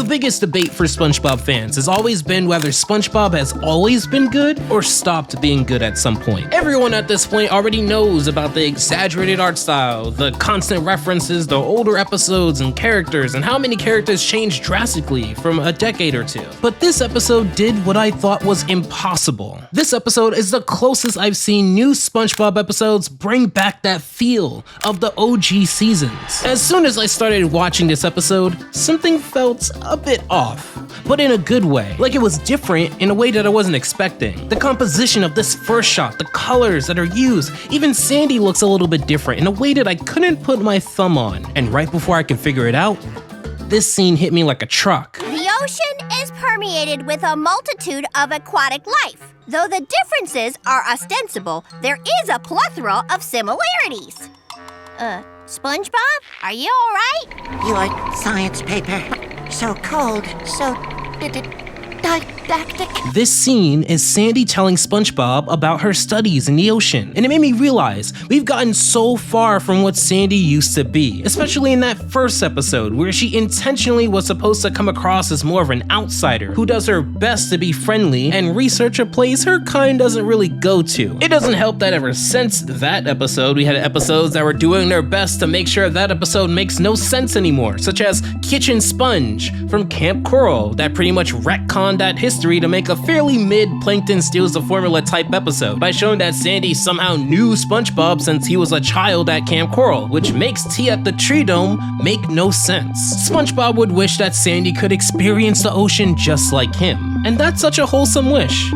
The biggest debate for SpongeBob fans has always been whether SpongeBob has always been good or stopped being good at some point. Everyone at this point already knows about the exaggerated art style, the constant references to older episodes and characters, and how many characters changed drastically from a decade or two. But this episode did what I thought was impossible. This episode is the closest I've seen new SpongeBob episodes bring back that feel of the OG seasons. As soon as I started watching this episode, something felt a bit off, but in a good way. Like it was different in a way that I wasn't expecting. The composition of this first shot, the colors that are used, even Sandy looks a little bit different in a way that I couldn't put my thumb on. And right before I could figure it out, this scene hit me like a truck. The ocean is permeated with a multitude of aquatic life. Though the differences are ostensible, there is a plethora of similarities. SpongeBob, are you all right? Your science paper, so cold, so didactic. This scene is Sandy telling SpongeBob about her studies in the ocean, and it made me realize we've gotten so far from what Sandy used to be, especially in that first episode where she intentionally was supposed to come across as more of an outsider who does her best to be friendly and research a place her kind doesn't really go to. It doesn't help that ever since that episode, we had episodes that were doing their best to make sure that episode makes no sense anymore, such as Kitchen Sponge from Camp Coral that pretty much retconned that history to make a fairly mid-Plankton steals the formula type episode by showing that Sandy somehow knew SpongeBob since he was a child at Camp Coral, which makes tea at the Tree Dome make no sense. SpongeBob would wish that Sandy could experience the ocean just like him, and that's such a wholesome wish.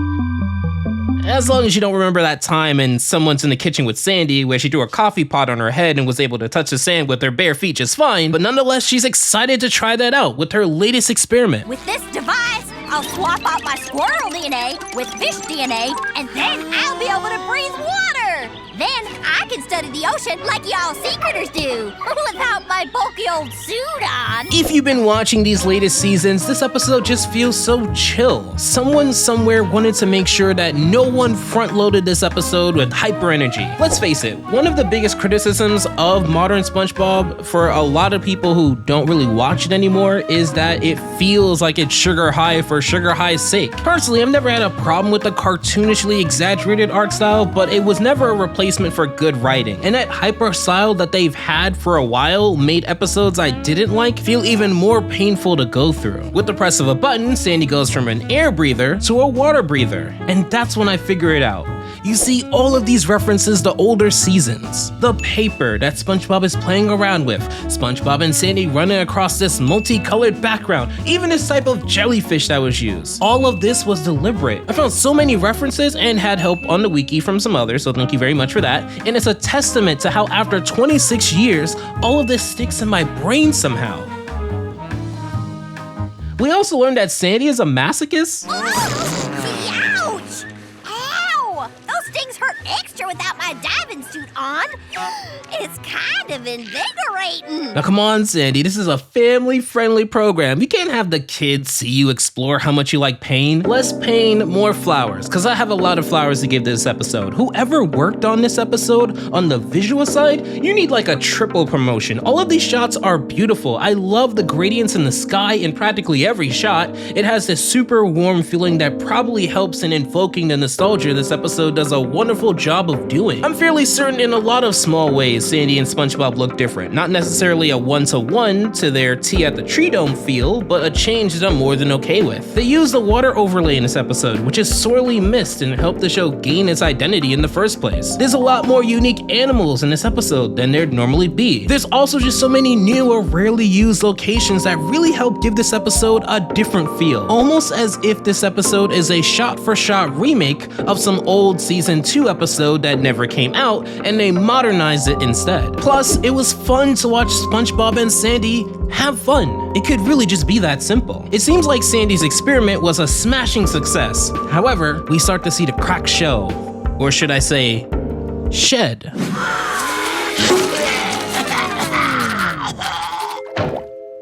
As long as you don't remember that time and someone's in the kitchen with Sandy where she threw a coffee pot on her head and was able to touch the sand with her bare feet just fine, but nonetheless she's excited to try that out with her latest experiment. With this device, I'll swap out my squirrel DNA with fish DNA, and then I'll be able to breathe water. Then I can study the ocean like y'all sea critters do, without my bulky old suit on. If you've been watching these latest seasons, this episode just feels so chill. Someone somewhere wanted to make sure that no one front-loaded this episode with hyper energy. Let's face it, one of the biggest criticisms of modern SpongeBob for a lot of people who don't really watch it anymore is that it feels like it's sugar high for sugar high's sake. Personally, I've never had a problem with the cartoonishly exaggerated art style, but it was never a replacement for good writing. And that hyper style that they've had for a while made episodes I didn't like feel even more painful to go through. With the press of a button, Sandy goes from an air breather to a water breather. And that's when I figure it out. You see all of these references to older seasons. The paper that SpongeBob is playing around with, SpongeBob and Sandy running across this multicolored background, even this type of jellyfish that was used. All of this was deliberate. I found so many references and had help on the wiki from some others, so thank you very much for that. And it's a testament to how after 26 years, all of this sticks in my brain somehow. We also learned that Sandy is a masochist. Ouch! Ow! Those stings hurt extra without my diving suit on. It's kind of invigorating. Now come on, Sandy, this is a family-friendly program. You can't have the kids see you explore how much you like pain. Less pain, more flowers, because I have a lot of flowers to give this episode. Whoever worked on this episode, on the visual side, you need like a triple promotion. All of these shots are beautiful. I love the gradients in the sky in practically every shot. It has this super warm feeling that probably helps in invoking the nostalgia this episode does a wonderful job of doing. I'm fairly certain in a lot of small ways, Sandy and SpongeBob look different. Not necessarily a one-to-one to their tea at the Tree Dome feel, but a change that I'm more than okay with. They use the water overlay in this episode, which is sorely missed and helped the show gain its identity in the first place. There's a lot more unique animals in this episode than there'd normally be. There's also just so many new or rarely used locations that really help give this episode a different feel. Almost as if this episode is a shot-for-shot remake of some old season 2 episode that never came out, and they modernized it instead. Plus, it was fun to watch SpongeBob and Sandy have fun. It could really just be that simple. It seems like Sandy's experiment was a smashing success. However, we start to see the cracks show, or should I say, shed.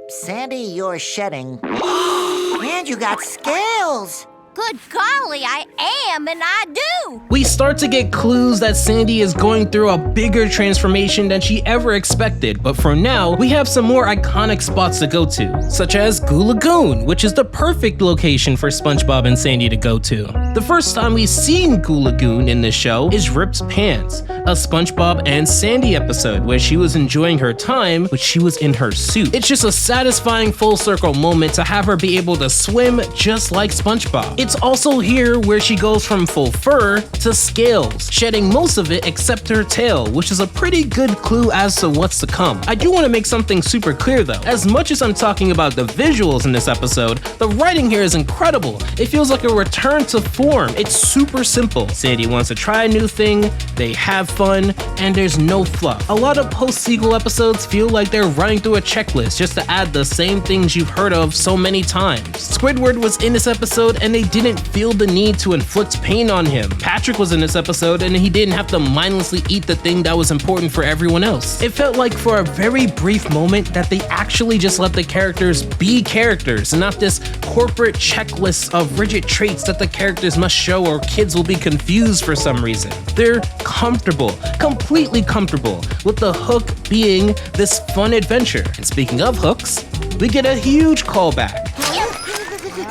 Sandy, you're shedding. And you got scales. Good golly, I am, and I do. We start to get clues that Sandy is going through a bigger transformation than she ever expected, but for now, we have some more iconic spots to go to, such as Goo Lagoon, which is the perfect location for SpongeBob and Sandy to go to. The first time we've seen Goo Lagoon in this show is Ripped Pants, a SpongeBob and Sandy episode where she was enjoying her time, but she was in her suit. It's just a satisfying full circle moment to have her be able to swim just like SpongeBob. It's also here where she goes from full fur to scales, shedding most of it except her tail, which is a pretty good clue as to what's to come. I do want to make something super clear though. As much as I'm talking about the visuals in this episode, the writing here is incredible. It feels like a return to form. It's super simple. Sandy wants to try a new thing, they have fun, and there's no fluff. A lot of post-sequel episodes feel like they're running through a checklist just to add the same things you've heard of so many times. Squidward was in this episode and they didn't feel the need to inflict pain on him. Patrick was in this episode and he didn't have to mindlessly eat the thing that was important for everyone else. It felt like for a very brief moment that they actually just let the characters be characters and not this corporate checklist of rigid traits that the characters must show or kids will be confused for some reason. They're comfortable, completely comfortable, with the hook being this fun adventure. And speaking of hooks, we get a huge callback.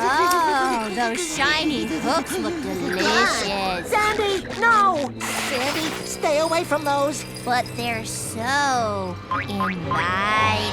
Oh, those shiny hooks look delicious. Sandy, no! Sandy, stay away from those. But they're so inviting.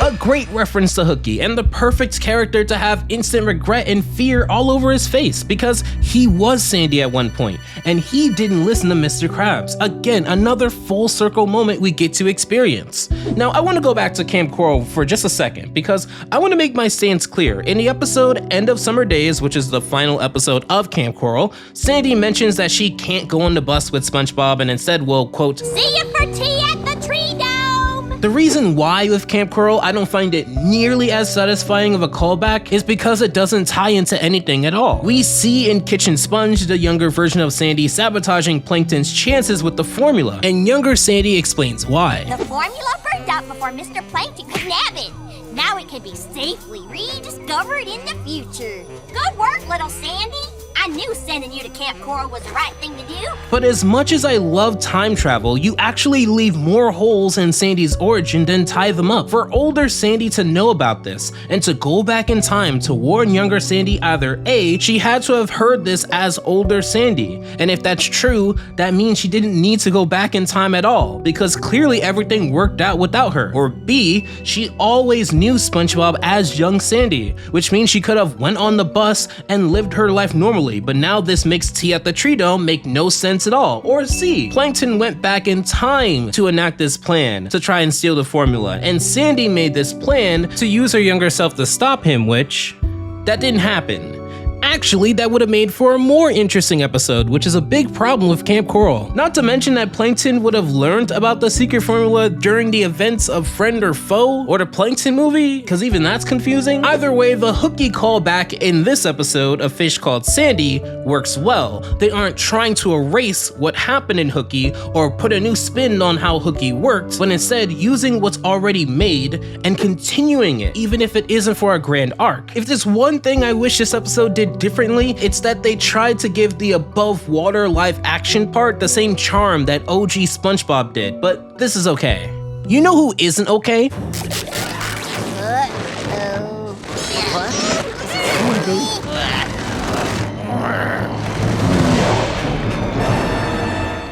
A great reference to Hooky, and the perfect character to have instant regret and fear all over his face, because he was Sandy at one point, and he didn't listen to Mr. Krabs. Again, another full circle moment we get to experience. Now, I want to go back to Camp Coral for just a second, because I want to make my stance clear. In the episode End of Summer Days, which is the final episode of Camp Coral, Sandy mentions that she can't go on the bus with SpongeBob and instead will, quote, "See you for tea at the Tree Dome." The reason why with Camp Coral I don't find it nearly as satisfying of a callback is because it doesn't tie into anything at all. We see in Kitchen Sponge the younger version of Sandy sabotaging Plankton's chances with the formula, and younger Sandy explains why. The formula burned up before Mr. Plankton could nab it. Now it can be safely rediscovered in the future. Good work, little Sandy. I knew sending you to Camp Coral was the right thing to do. But as much as I love time travel, you actually leave more holes in Sandy's origin than tie them up. For older Sandy to know about this, and to go back in time to warn younger Sandy, either A, she had to have heard this as older Sandy, and if that's true, that means she didn't need to go back in time at all, because clearly everything worked out without her. Or B, she always knew SpongeBob as young Sandy, which means she could have went on the bus and lived her life normally, but now this makes Tea at the Tree Dome make no sense at all. Or C, Plankton went back in time to enact this plan to try and steal the formula, and Sandy made this plan to use her younger self to stop him, which, that didn't happen. Actually, that would have made for a more interesting episode, which is a big problem with Camp Coral. Not to mention that Plankton would have learned about the secret formula during the events of Friend or Foe, or the Plankton movie, because even that's confusing. Either way, the Hooky callback in this episode, A Fish Called Sandy, works well. They aren't trying to erase what happened in Hooky or put a new spin on how Hooky worked, but instead using what's already made and continuing it, even if it isn't for a grand arc. If there's one thing I wish this episode did differently, it's that they tried to give the above water live action part the same charm that OG SpongeBob did, but this is okay. You know who isn't okay?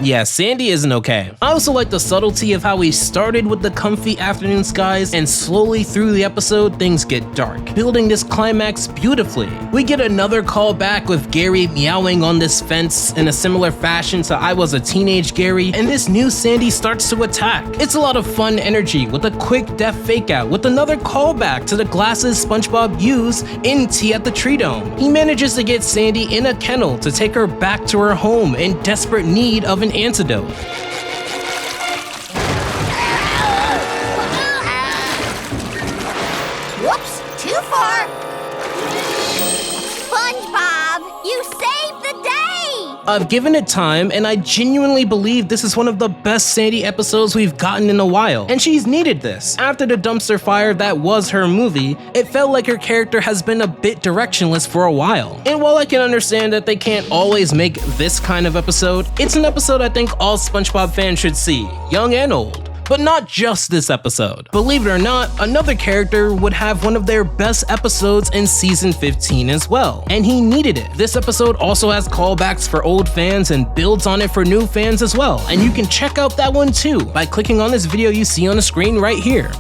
Yeah, Sandy isn't okay. I also like the subtlety of how we started with the comfy afternoon skies and slowly through the episode things get dark, building this climax beautifully. We get another call back with Gary meowing on this fence in a similar fashion to I Was a Teenage Gary, and this new Sandy starts to attack. It's a lot of fun energy with a quick death fake out with another callback to the glasses SpongeBob used in Tea at the Tree Dome. He manages to get Sandy in a kennel to take her back to her home in desperate need of an antidote. Whoops, too far. SpongeBob, you saved the day. I've given it time, and I genuinely believe this is one of the best Sandy episodes we've gotten in a while, and she's needed this. After the dumpster fire that was her movie, it felt like her character has been a bit directionless for a while. And while I can understand that they can't always make this kind of episode, it's an episode I think all SpongeBob fans should see, young and old. But not just this episode. Believe it or not, another character would have one of their best episodes in season 15 as well, and he needed it. This episode also has callbacks for old fans and builds on it for new fans as well, and you can check out that one too by clicking on this video you see on the screen right here.